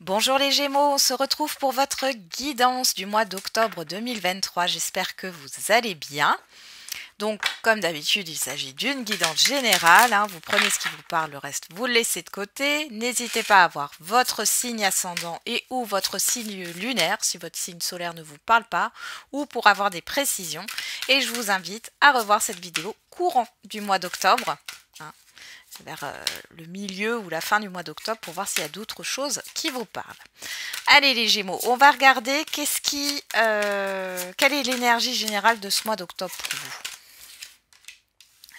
Bonjour les Gémeaux, on se retrouve pour votre guidance du mois d'octobre 2023. J'espère que vous allez bien. Donc, comme d'habitude, il s'agit d'une guidance générale, hein. Vous prenez ce qui vous parle, le reste, vous le laissez de côté. N'hésitez pas à avoir votre signe ascendant et ou votre signe lunaire, si votre signe solaire ne vous parle pas, ou pour avoir des précisions. Et je vous invite à revoir cette vidéo courant du mois d'octobre, hein, vers le milieu ou la fin du mois d'octobre pour voir s'il y a d'autres choses qui vous parlent. Allez les Gémeaux, on va regarder quelle est l'énergie générale de ce mois d'octobre pour vous.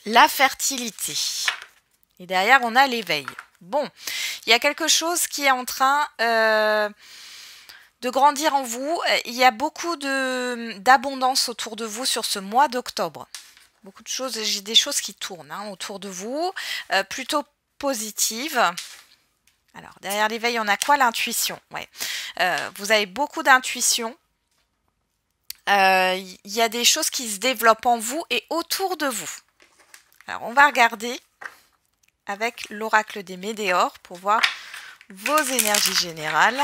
La fertilité. Et derrière, on a l'éveil. Bon, il y a quelque chose qui est en train de grandir en vous. Il y a beaucoup d'abondance autour de vous sur ce mois d'octobre. Beaucoup de choses, j'ai des choses qui tournent autour de vous, plutôt positives. Alors, derrière l'éveil, on a quoi? L'intuition. Ouais. Vous avez beaucoup d'intuition. Il y a des choses qui se développent en vous et autour de vous. Alors, on va regarder avec l'oracle des météores pour voir vos énergies générales.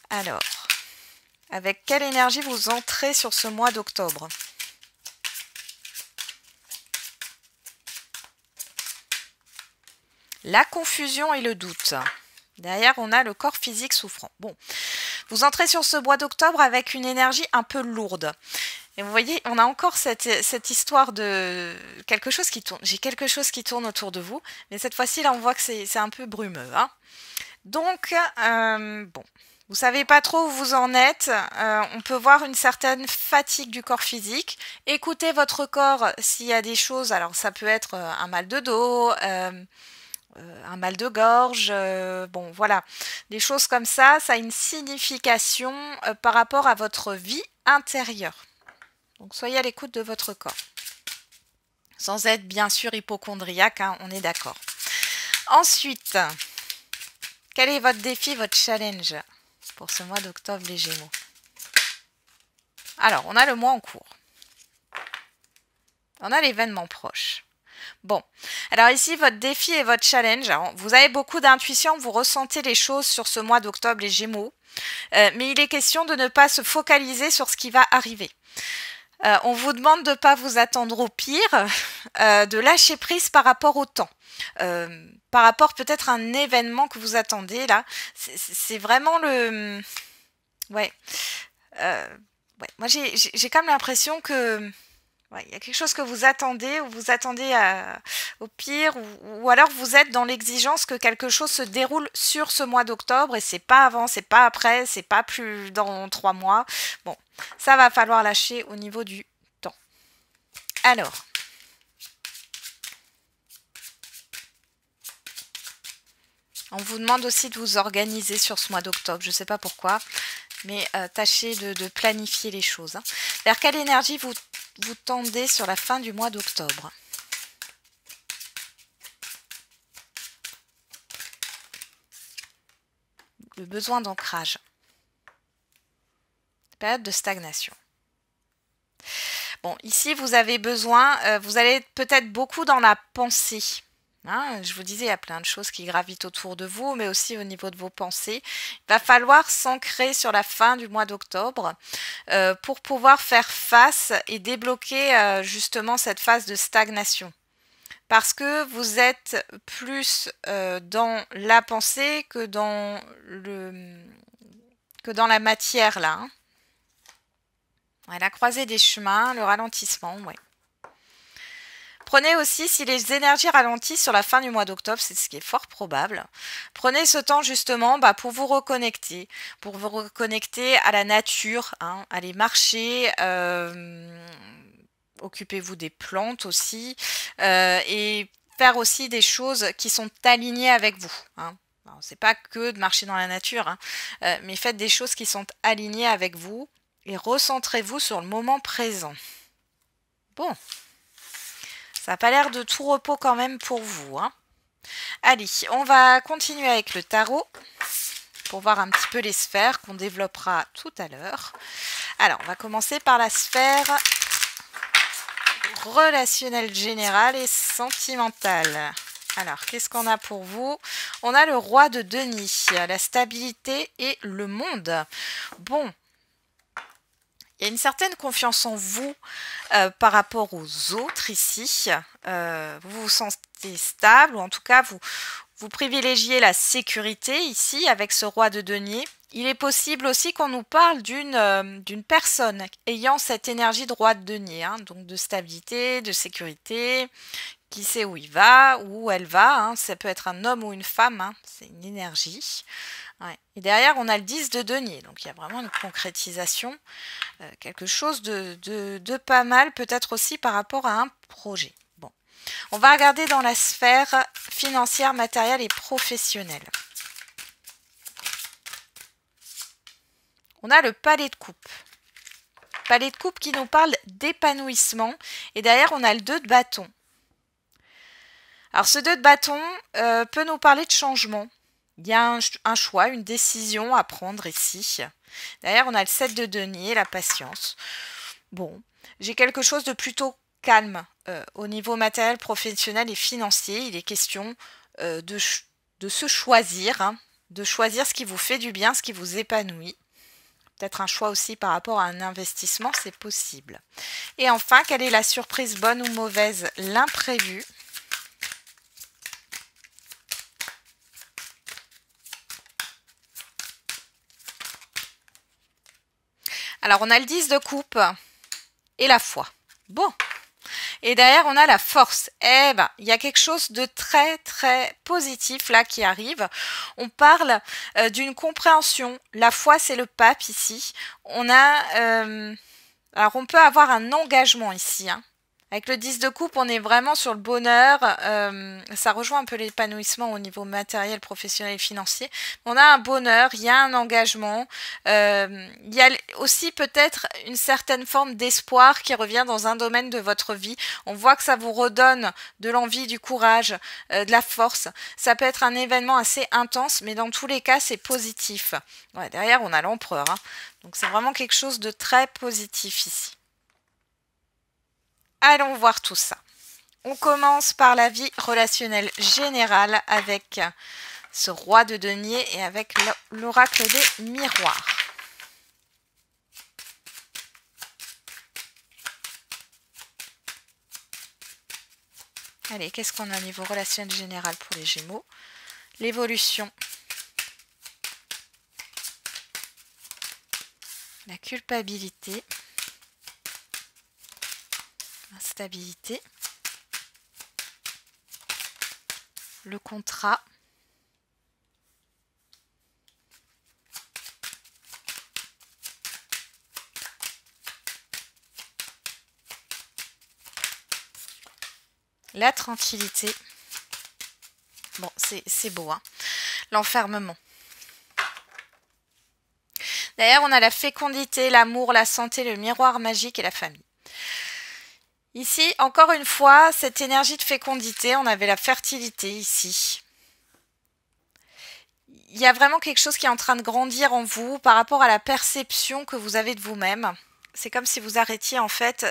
Alors, avec quelle énergie vous entrez sur ce mois d'octobre? La confusion et le doute. Derrière, on a le corps physique souffrant. Bon, vous entrez sur ce mois d'octobre avec une énergie un peu lourde. Et vous voyez, on a encore cette histoire de quelque chose qui tourne. J'ai quelque chose qui tourne autour de vous, mais cette fois-ci, là, on voit que c'est un peu brumeux, hein. Donc, bon, vous savez pas trop où vous en êtes. On peut voir une certaine fatigue du corps physique. Écoutez votre corps s'il y a des choses. Alors, ça peut être un mal de dos, un mal de gorge, bon voilà, des choses comme ça a une signification par rapport à votre vie intérieure. Donc soyez à l'écoute de votre corps. Sans être bien sûr hypocondriaque, hein, on est d'accord. Ensuite, quel est votre défi, votre challenge pour ce mois d'octobre les Gémeaux? Alors, on a le mois en cours. On a l'événement proche. Bon, alors ici, votre défi et votre challenge. Alors, vous avez beaucoup d'intuition, vous ressentez les choses sur ce mois d'octobre, les Gémeaux. Mais il est question de ne pas se focaliser sur ce qui va arriver. On vous demande de ne pas vous attendre au pire, de lâcher prise par rapport au temps. Par rapport peut-être à un événement que vous attendez, là. C'est vraiment le... Ouais. Ouais. Moi, j'ai quand même l'impression que... Ouais, il y a quelque chose que vous attendez, ou vous attendez au pire, ou alors vous êtes dans l'exigence que quelque chose se déroule sur ce mois d'octobre et c'est pas avant, c'est pas après, c'est pas plus dans 3 mois. Bon, ça va falloir lâcher au niveau du temps. Alors, on vous demande aussi de vous organiser sur ce mois d'octobre, je sais pas pourquoi, mais tâchez de planifier les choses, hein. Vers quelle énergie vous tendez sur la fin du mois d'octobre? Le besoin d'ancrage. Période de stagnation. Bon, ici, vous avez besoin, vous allez être peut-être beaucoup dans la pensée. Hein, je vous disais, il y a plein de choses qui gravitent autour de vous, mais aussi au niveau de vos pensées. Il va falloir s'ancrer sur la fin du mois d'octobre pour pouvoir faire face et débloquer justement cette phase de stagnation. Parce que vous êtes plus dans la pensée que dans la matière, là, hein. Ouais, la croisée des chemins, le ralentissement, ouais. Prenez aussi, si les énergies ralentissent sur la fin du mois d'octobre, c'est ce qui est fort probable, prenez ce temps justement pour vous reconnecter à la nature, hein, aller marcher, occupez-vous des plantes aussi, et faire aussi des choses qui sont alignées avec vous, hein. C'est pas que de marcher dans la nature, hein, mais faites des choses qui sont alignées avec vous et recentrez-vous sur le moment présent. Bon. Ça n'a pas l'air de tout repos quand même pour vous, hein. Allez, on va continuer avec le tarot pour voir un petit peu les sphères qu'on développera tout à l'heure. Alors, on va commencer par la sphère relationnelle générale et sentimentale. Alors, qu'est-ce qu'on a pour vous? On a le roi de denier, la stabilité et le monde. Bon, il y a une certaine confiance en vous par rapport aux autres ici. Vous vous sentez stable, ou en tout cas, vous privilégiez la sécurité ici avec ce roi de denier. Il est possible aussi qu'on nous parle d'une personne ayant cette énergie de roi de denier, hein, donc de stabilité, de sécurité, qui sait où il va, où elle va. Hein. Ça peut être un homme ou une femme, hein. C'est une énergie. Ouais. Et derrière, on a le 10 de denier, donc il y a vraiment une concrétisation, quelque chose de pas mal, peut-être aussi par rapport à un projet. Bon, on va regarder dans la sphère financière, matérielle et professionnelle. On a le palais de coupe. Palais de coupe qui nous parle d'épanouissement. Et derrière, on a le 2 de bâton. Alors, ce 2 de bâton peut nous parler de changement. Il y a un choix, une décision à prendre ici. Derrière, on a le 7 de denier, la patience. Bon, j'ai quelque chose de plutôt calme au niveau matériel, professionnel et financier. Il est question de se choisir, hein, de choisir ce qui vous fait du bien, ce qui vous épanouit. Peut-être un choix aussi par rapport à un investissement, c'est possible. Et enfin, quelle est la surprise bonne ou mauvaise? L'imprévu. Alors, on a le 10 de coupe et la foi. Bon. Et derrière, on a la force. Eh ben, il y a quelque chose de très, très positif là qui arrive. On parle d'une compréhension. La foi, c'est le pape ici. On a... alors, on peut avoir un engagement ici, hein. Avec le 10 de coupe, on est vraiment sur le bonheur. Ça rejoint un peu l'épanouissement au niveau matériel, professionnel et financier. On a un bonheur, il y a un engagement. Il y a aussi peut-être une certaine forme d'espoir qui revient dans un domaine de votre vie. On voit que ça vous redonne de l'envie, du courage, de la force. Ça peut être un événement assez intense, mais dans tous les cas, c'est positif. Ouais, derrière, on a l'empereur, hein. Donc c'est vraiment quelque chose de très positif ici. Allons voir tout ça. On commence par la vie relationnelle générale avec ce roi de denier et avec l'oracle des miroirs. Allez, qu'est-ce qu'on a au niveau relationnel général pour les Gémeaux? L'évolution. La culpabilité. Instabilité. Le contrat. La tranquillité. Bon, c'est beau, hein. L'enfermement. D'ailleurs, on a la fécondité, l'amour, la santé, le miroir magique et la famille. Ici, encore une fois, cette énergie de fécondité, on avait la fertilité ici. Il y a vraiment quelque chose qui est en train de grandir en vous par rapport à la perception que vous avez de vous-même. C'est comme si vous arrêtiez en fait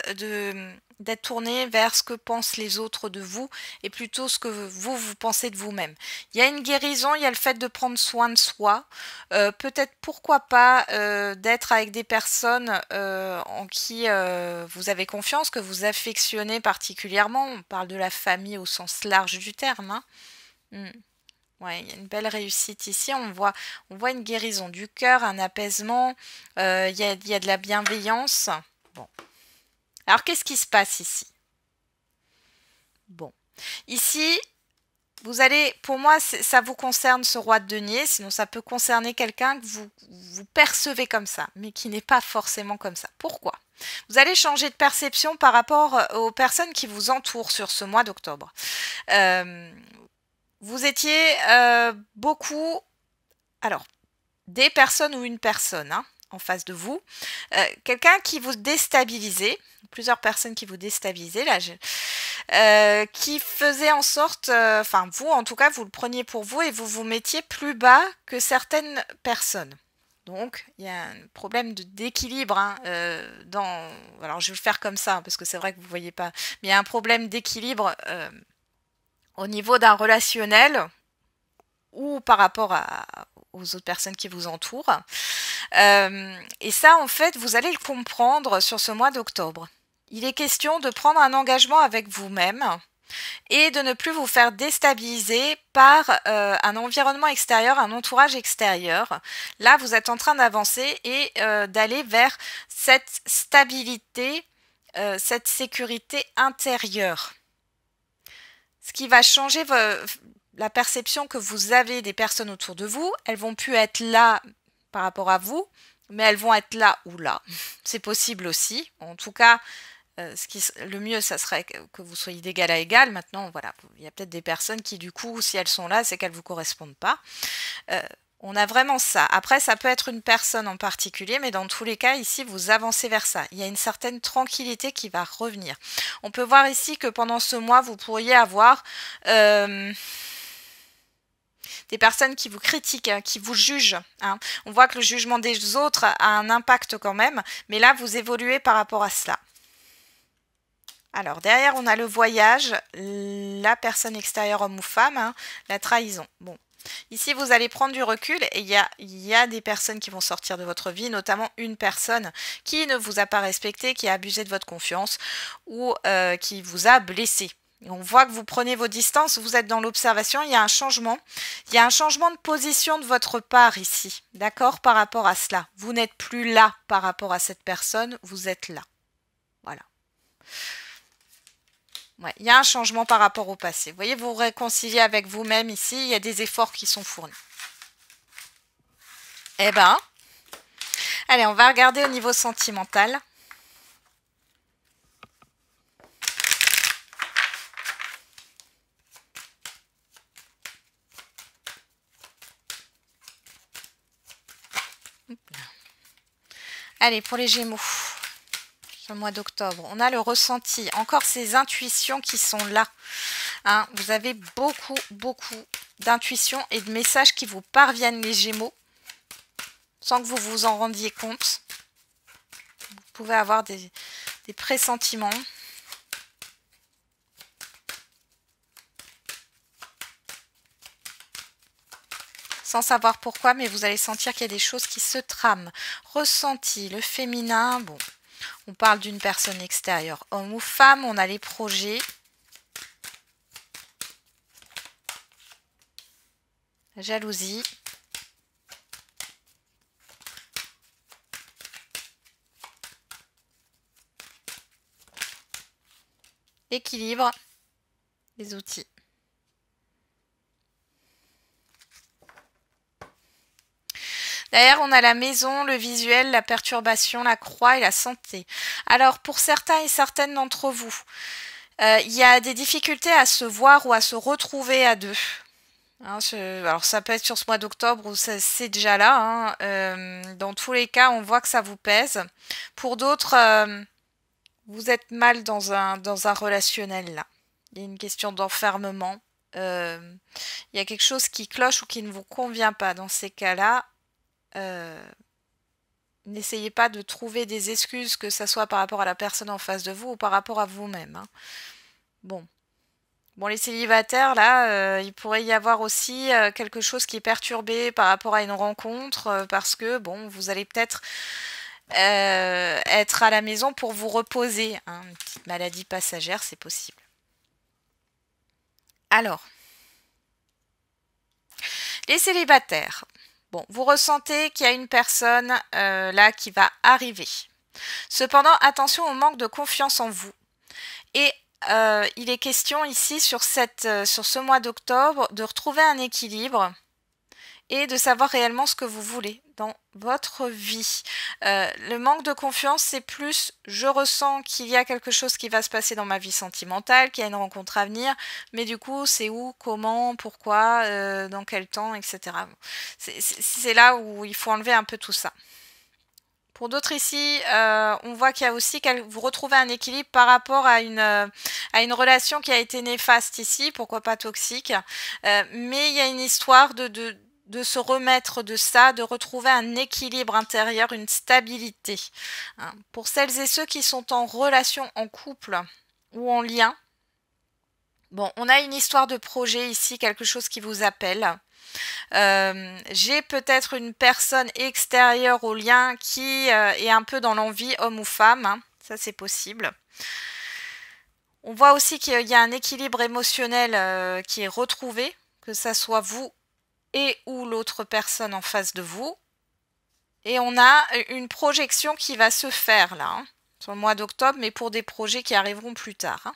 d'être tourné vers ce que pensent les autres de vous et plutôt ce que vous pensez de vous-même. Il y a une guérison, il y a le fait de prendre soin de soi, peut-être pourquoi pas d'être avec des personnes en qui vous avez confiance, que vous affectionnez particulièrement. On parle de la famille au sens large du terme, hein. Ouais, il y a une belle réussite ici. On voit une guérison du cœur, un apaisement. Il y a de la bienveillance. Bon. Alors, qu'est-ce qui se passe ici? Bon. Ici, vous allez, pour moi, ça vous concerne ce roi de denier. Sinon, ça peut concerner quelqu'un que vous percevez comme ça, mais qui n'est pas forcément comme ça. Pourquoi? Vous allez changer de perception par rapport aux personnes qui vous entourent sur ce mois d'octobre. Vous étiez beaucoup, alors, des personnes ou une personne hein, en face de vous, quelqu'un qui vous déstabilisait, plusieurs personnes qui vous déstabilisaient, là, qui faisait en sorte, enfin vous en tout cas, vous le preniez pour vous et vous vous mettiez plus bas que certaines personnes. Donc, il y a un problème d'équilibre hein, alors, je vais le faire comme ça, parce que c'est vrai que vous ne voyez pas, mais il y a un problème d'équilibre au niveau d'un relationnel ou par rapport aux autres personnes qui vous entourent. Et ça, en fait, vous allez le comprendre sur ce mois d'octobre. Il est question de prendre un engagement avec vous-même et de ne plus vous faire déstabiliser par un environnement extérieur, un entourage extérieur. Là, vous êtes en train d'avancer et d'aller vers cette stabilité, cette sécurité intérieure. Ce qui va changer la perception que vous avez des personnes autour de vous. Elles vont plus être là par rapport à vous, mais elles vont être là ou là. C'est possible aussi. En tout cas, le mieux, ça serait que vous soyez d'égal à égal. Maintenant, voilà, il y a peut-être des personnes qui, du coup, si elles sont là, c'est qu'elles ne vous correspondent pas. On a vraiment ça. Après, ça peut être une personne en particulier, mais dans tous les cas, ici, vous avancez vers ça. Il y a une certaine tranquillité qui va revenir. On peut voir ici que pendant ce mois, vous pourriez avoir des personnes qui vous critiquent, qui vous jugent. Hein. On voit que le jugement des autres a un impact quand même, mais là, vous évoluez par rapport à cela. Alors, derrière, on a le voyage, la personne extérieure, homme ou femme, hein, la trahison. Bon. Ici, vous allez prendre du recul et il y a des personnes qui vont sortir de votre vie, notamment une personne qui ne vous a pas respecté, qui a abusé de votre confiance ou qui vous a blessé. Et on voit que vous prenez vos distances, vous êtes dans l'observation, il y a un changement. Il y a un changement de position de votre part ici, d'accord, par rapport à cela. Vous n'êtes plus là par rapport à cette personne, vous êtes là. Voilà. Ouais, il y a un changement par rapport au passé. Vous voyez, vous vous réconciliez avec vous-même ici. Il y a des efforts qui sont fournis. Eh ben, allez, on va regarder au niveau sentimental. Allez, pour les Gémeaux. Le mois d'octobre. On a le ressenti, encore ces intuitions qui sont là. Hein, vous avez beaucoup d'intuitions et de messages qui vous parviennent, les Gémeaux, sans que vous vous en rendiez compte. Vous pouvez avoir des pressentiments. Sans savoir pourquoi, mais vous allez sentir qu'il y a des choses qui se trament. Ressenti, le féminin, bon. On parle d'une personne extérieure, homme ou femme, on a les projets. Jalousie. Équilibre. Les outils. Derrière, on a la maison, le visuel, la perturbation, la croix et la santé. Alors, pour certains et certaines d'entre vous, il y a des difficultés à se voir ou à se retrouver à deux. Hein, alors, ça peut être sur ce mois d'octobre ou c'est déjà là. Hein. Dans tous les cas, on voit que ça vous pèse. Pour d'autres, vous êtes mal dans un relationnel là. Il y a une question d'enfermement. Il y a quelque chose qui cloche ou qui ne vous convient pas. Dans ces cas-là, n'essayez pas de trouver des excuses, que ce soit par rapport à la personne en face de vous ou par rapport à vous-même. Hein. Bon, les célibataires, là, il pourrait y avoir aussi quelque chose qui est perturbé par rapport à une rencontre, parce que, bon, vous allez peut-être être à la maison pour vous reposer. Hein. Une petite maladie passagère, c'est possible. Alors, les célibataires. Bon, vous ressentez qu'il y a une personne là qui va arriver. Cependant, attention au manque de confiance en vous. Et il est question ici sur ce mois d'octobre de retrouver un équilibre et de savoir réellement ce que vous voulez dans votre vie. Le manque de confiance, c'est plus je ressens qu'il y a quelque chose qui va se passer dans ma vie sentimentale, qu'il y a une rencontre à venir, mais du coup, c'est où, comment, pourquoi, dans quel temps, etc. C'est là où il faut enlever un peu tout ça. Pour d'autres ici, on voit qu'il y a aussi que vous retrouvez un équilibre par rapport à une relation qui a été néfaste ici, pourquoi pas toxique, mais il y a une histoire de se remettre de ça, de retrouver un équilibre intérieur, une stabilité. Hein. Pour celles et ceux qui sont en relation, en couple ou en lien, Bon, on a une histoire de projet ici, quelque chose qui vous appelle. J'ai peut-être une personne extérieure au lien qui est un peu dans l'envie, homme ou femme, hein. Ça c'est possible. On voit aussi qu'il y a un équilibre émotionnel qui est retrouvé, que ça soit vous et ou l'autre personne en face de vous. Et on a une projection qui va se faire là, hein, sur le mois d'octobre, mais pour des projets qui arriveront plus tard, hein.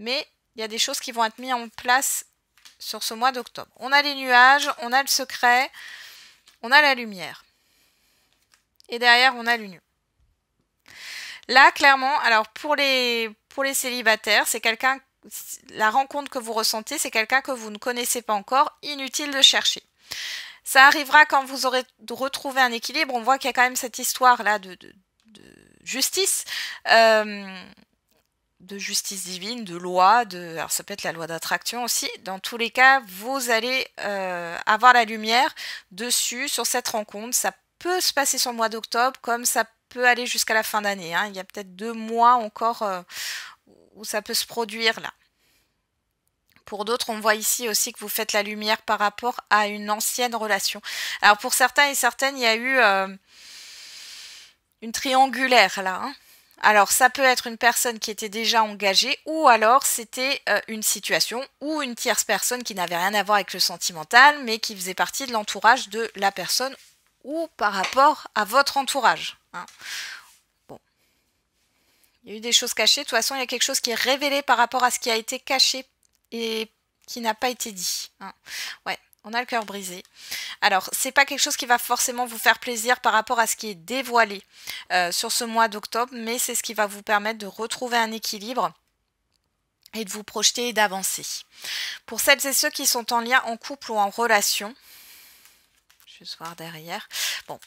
Mais il y a des choses qui vont être mises en place sur ce mois d'octobre. On a les nuages, on a le secret, on a la lumière. Et derrière, on a l'union. Là, clairement, alors pour les célibataires, c'est quelqu'un, la rencontre que vous ressentez, c'est quelqu'un que vous ne connaissez pas encore, inutile de chercher. Ça arrivera quand vous aurez retrouvé un équilibre. On voit qu'il y a quand même cette histoire-là de justice. De justice divine, de loi, alors ça peut être la loi d'attraction aussi. Dans tous les cas, vous allez avoir la lumière dessus, sur cette rencontre. Ça peut se passer sur le mois d'octobre, comme ça peut aller jusqu'à la fin d'année, hein. Il y a peut-être 2 mois encore où ça peut se produire là. Pour d'autres, on voit ici aussi que vous faites la lumière par rapport à une ancienne relation. Alors pour certains et certaines, il y a eu une triangulaire là, hein. Alors ça peut être une personne qui était déjà engagée ou alors c'était une situation ou une tierce personne qui n'avait rien à voir avec le sentimental mais qui faisait partie de l'entourage de la personne ou par rapport à votre entourage, hein. Bon. Il y a eu des choses cachées. De toute façon, il y a quelque chose qui est révélé par rapport à ce qui a été caché et qui n'a pas été dit, hein. Ouais, on a le cœur brisé. Alors, c'est pas quelque chose qui va forcément vous faire plaisir par rapport à ce qui est dévoilé sur ce mois d'octobre, mais c'est ce qui va vous permettre de retrouver un équilibre et de vous projeter et d'avancer. Pour celles et ceux qui sont en lien en couple ou en relation, je vais juste voir derrière. Bon,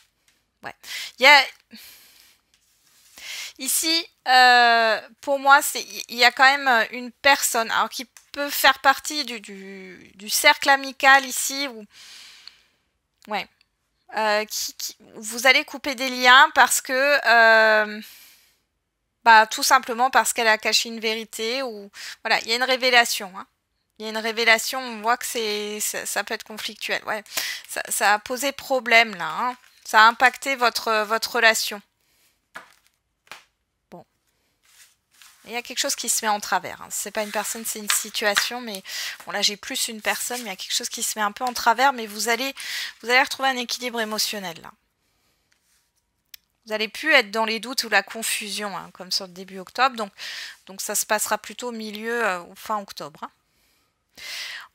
ouais. Il y a ici, pour moi, il y a quand même une personne alors qui peut faire partie du cercle amical ici, où, ouais, vous allez couper des liens parce que, bah, tout simplement parce qu'elle a caché une vérité, ou voilà, il y a une révélation, hein. Il y a une révélation, on voit que ça peut être conflictuel. Ouais, ça a posé problème là, hein. Ça a impacté votre relation. Il y a quelque chose qui se met en travers, hein. C'est pas une personne, c'est une situation, mais bon là j'ai plus une personne, mais il y a quelque chose qui se met un peu en travers, mais vous allez retrouver un équilibre émotionnel là. Vous n'allez plus être dans les doutes ou la confusion, hein, comme sur le début octobre, donc ça se passera plutôt au milieu ou fin octobre, hein.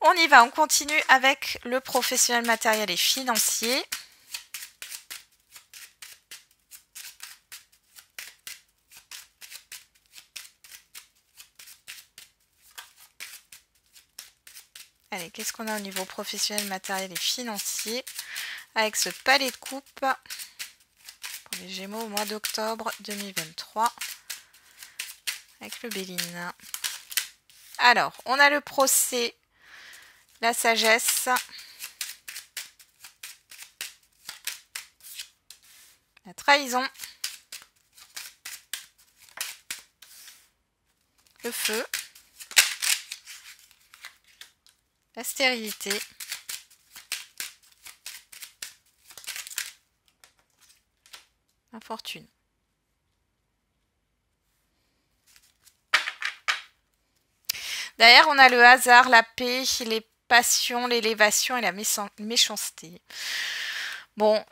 On y va, on continue avec le professionnel matériel et financier. Allez, qu'est-ce qu'on a au niveau professionnel, matériel et financier avec ce palais de coupe pour les Gémeaux au mois d'octobre 2023 avec le Béline. Alors, on a le procès, la sagesse, la trahison, le feu, la stérilité, la fortune. Derrière, on a le hasard, la paix, les passions, l'élévation et la méchanceté. Bon,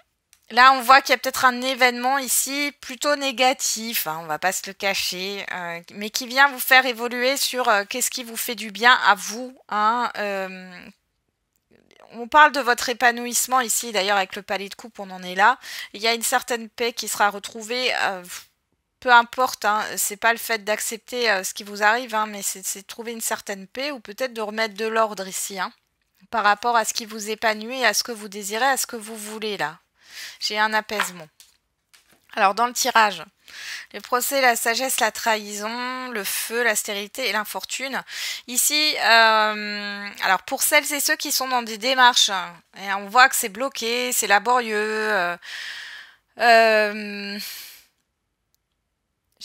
là, on voit qu'il y a peut-être un événement ici plutôt négatif, hein, on va pas se le cacher, mais qui vient vous faire évoluer sur qu'est-ce qui vous fait du bien à vous, hein. On parle de votre épanouissement ici, d'ailleurs avec le palais de coupe, on en est là. Il y a une certaine paix qui sera retrouvée, peu importe, hein, c'est pas le fait d'accepter ce qui vous arrive, hein, mais c'est de trouver une certaine paix ou peut-être de remettre de l'ordre ici, hein, par rapport à ce qui vous épanouit, à ce que vous désirez, à ce que vous voulez là. J'ai un apaisement. Alors dans le tirage, le procès, la sagesse, la trahison, le feu, la stérilité et l'infortune. Ici, alors pour celles et ceux qui sont dans des démarches, et on voit que c'est bloqué, c'est laborieux.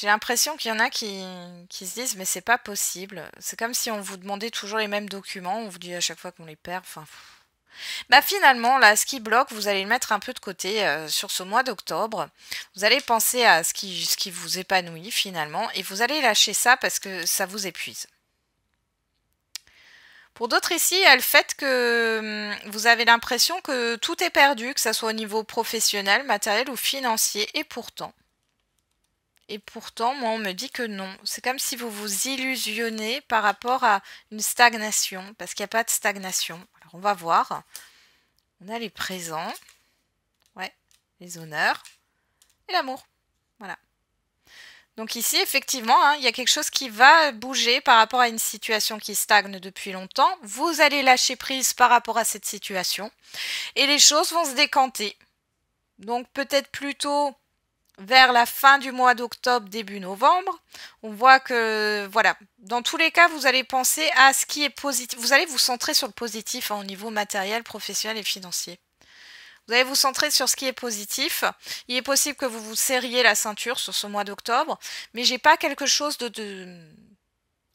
J'ai l'impression qu'il y en a qui se disent mais c'est pas possible. C'est comme si on vous demandait toujours les mêmes documents, on vous dit à chaque fois qu'on les perd. Enfin, bah finalement, là, ce qui bloque, vous allez le mettre un peu de côté sur ce mois d'octobre. Vous allez penser à ce qui vous épanouit finalement et vous allez lâcher ça parce que ça vous épuise. Pour d'autres ici, il y a le fait que vous avez l'impression que tout est perdu, que ce soit au niveau professionnel, matériel ou financier, et pourtant, moi, on me dit que non. C'est comme si vous vous illusionnez par rapport à une stagnation, parce qu'il n'y a pas de stagnation. Alors, on va voir. On a les présents, ouais, les honneurs et l'amour. Voilà. Donc ici, effectivement, hein, il y a quelque chose qui va bouger par rapport à une situation qui stagne depuis longtemps. Vous allez lâcher prise par rapport à cette situation et les choses vont se décanter. Donc peut-être plutôt vers la fin du mois d'octobre, début novembre. On voit que, voilà, dans tous les cas, vous allez penser à ce qui est positif. Vous allez vous centrer sur le positif hein, au niveau matériel, professionnel et financier. Vous allez vous centrer sur ce qui est positif. Il est possible que vous vous serriez la ceinture sur ce mois d'octobre, mais j'ai pas quelque chose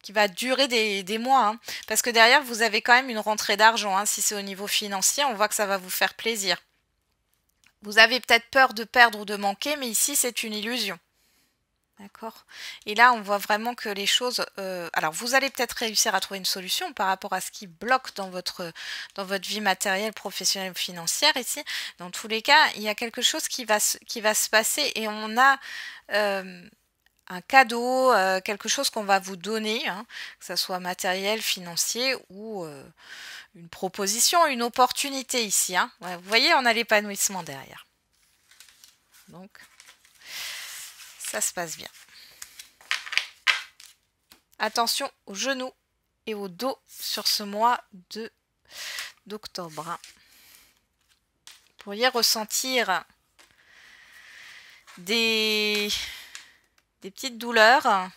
qui va durer des mois. Hein, parce que derrière, vous avez quand même une rentrée d'argent. Hein, si c'est au niveau financier, on voit que ça va vous faire plaisir. Vous avez peut-être peur de perdre ou de manquer, mais ici, c'est une illusion. D'accord. Et là, on voit vraiment que les choses... alors, vous allez peut-être réussir à trouver une solution par rapport à ce qui bloque dans votre vie matérielle, professionnelle ou financière ici. Dans tous les cas, il y a quelque chose qui va se passer et on a un cadeau, quelque chose qu'on va vous donner, hein, que ce soit matériel, financier ou une proposition, une opportunité ici. Hein. Ouais, vous voyez, on a l'épanouissement derrière. Donc... ça se passe bien. Attention aux genoux et au dos sur ce mois d'octobre. Vous pourriez ressentir des petites douleurs.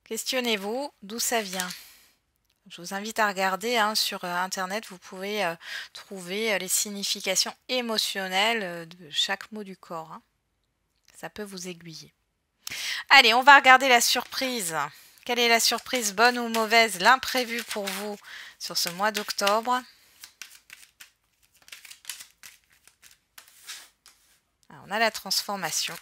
Questionnez-vous d'où ça vient. Je vous invite à regarder hein, sur Internet, vous pouvez trouver les significations émotionnelles de chaque mot du corps. Hein. Ça peut vous aiguiller. Allez, on va regarder la surprise. Quelle est la surprise, bonne ou mauvaise, l'imprévu pour vous sur ce mois d'octobre? On a la transformation.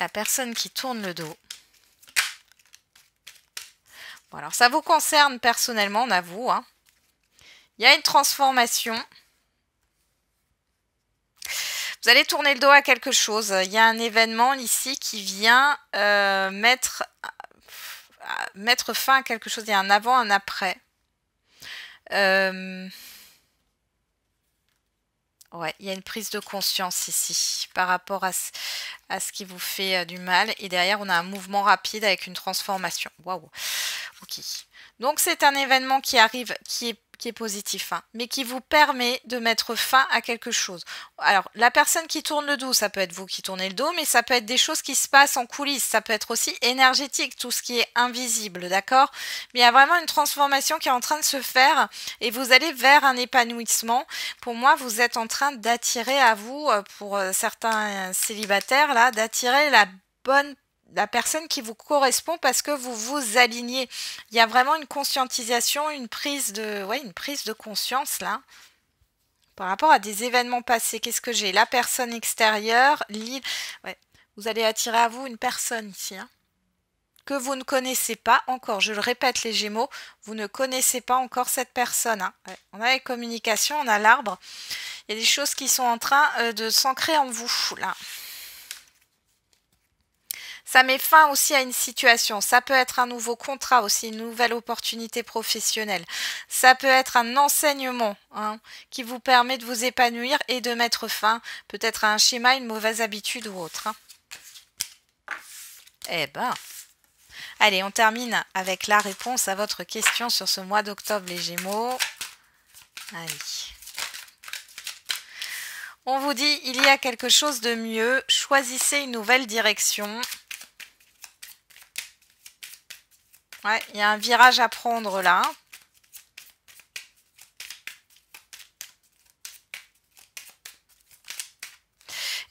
La personne qui tourne le dos. Bon, alors ça vous concerne personnellement, on avoue. Hein. Il y a une transformation. Vous allez tourner le dos à quelque chose. Il y a un événement ici qui vient mettre fin à quelque chose. Il y a un avant, un après. Ouais, il y a une prise de conscience ici par rapport à ce qui vous fait du mal. Et derrière, on a un mouvement rapide avec une transformation. Waouh. Ok. Donc, c'est un événement qui arrive, qui est positif, hein, mais qui vous permet de mettre fin à quelque chose. Alors, la personne qui tourne le dos, ça peut être vous qui tournez le dos, mais ça peut être des choses qui se passent en coulisses. Ça peut être aussi énergétique, tout ce qui est invisible, d'accord? Mais il y a vraiment une transformation qui est en train de se faire et vous allez vers un épanouissement. Pour moi, vous êtes en train d'attirer à vous, pour certains célibataires, là, d'attirer la personne qui vous correspond parce que vous vous alignez. Il y a vraiment une conscientisation, une prise de conscience là par rapport à des événements passés. Qu'est-ce que j'ai? La personne extérieure, ouais. Vous allez attirer à vous une personne ici hein, que vous ne connaissez pas encore. Je le répète les Gémeaux, vous ne connaissez pas encore cette personne. Hein. Ouais. On a les communications, on a l'arbre. Il y a des choses qui sont en train de s'ancrer en vous là. Ça met fin aussi à une situation. Ça peut être un nouveau contrat aussi, une nouvelle opportunité professionnelle. Ça peut être un enseignement hein, qui vous permet de vous épanouir et de mettre fin peut-être à un schéma, une mauvaise habitude ou autre. Hein. Eh ben, allez, on termine avec la réponse à votre question sur ce mois d'octobre, les Gémeaux. Allez. On vous dit, il y a quelque chose de mieux. Choisissez une nouvelle direction. Ouais, il y a un virage à prendre là.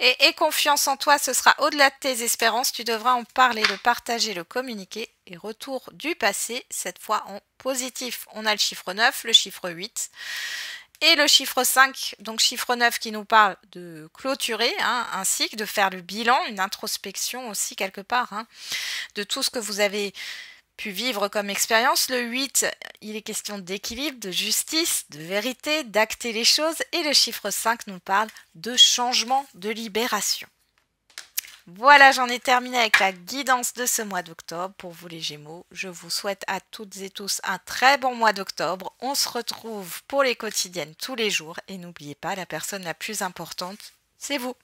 Et confiance en toi, ce sera au-delà de tes espérances. Tu devras en parler, le partager, le communiquer. Et retour du passé, cette fois en positif. On a le chiffre 9, le chiffre 8 et le chiffre 5. Donc chiffre 9 qui nous parle de clôturer un cycle, de faire le bilan, une introspection aussi quelque part, de tout ce que vous avez pu vivre comme expérience. Le 8, il est question d'équilibre, de justice, de vérité, d'acter les choses. Et le chiffre 5 nous parle de changement, de libération. Voilà, j'en ai terminé avec la guidance de ce mois d'octobre pour vous les Gémeaux. Je vous souhaite à toutes et tous un très bon mois d'octobre. On se retrouve pour les quotidiennes tous les jours. Et n'oubliez pas, la personne la plus importante, c'est vous.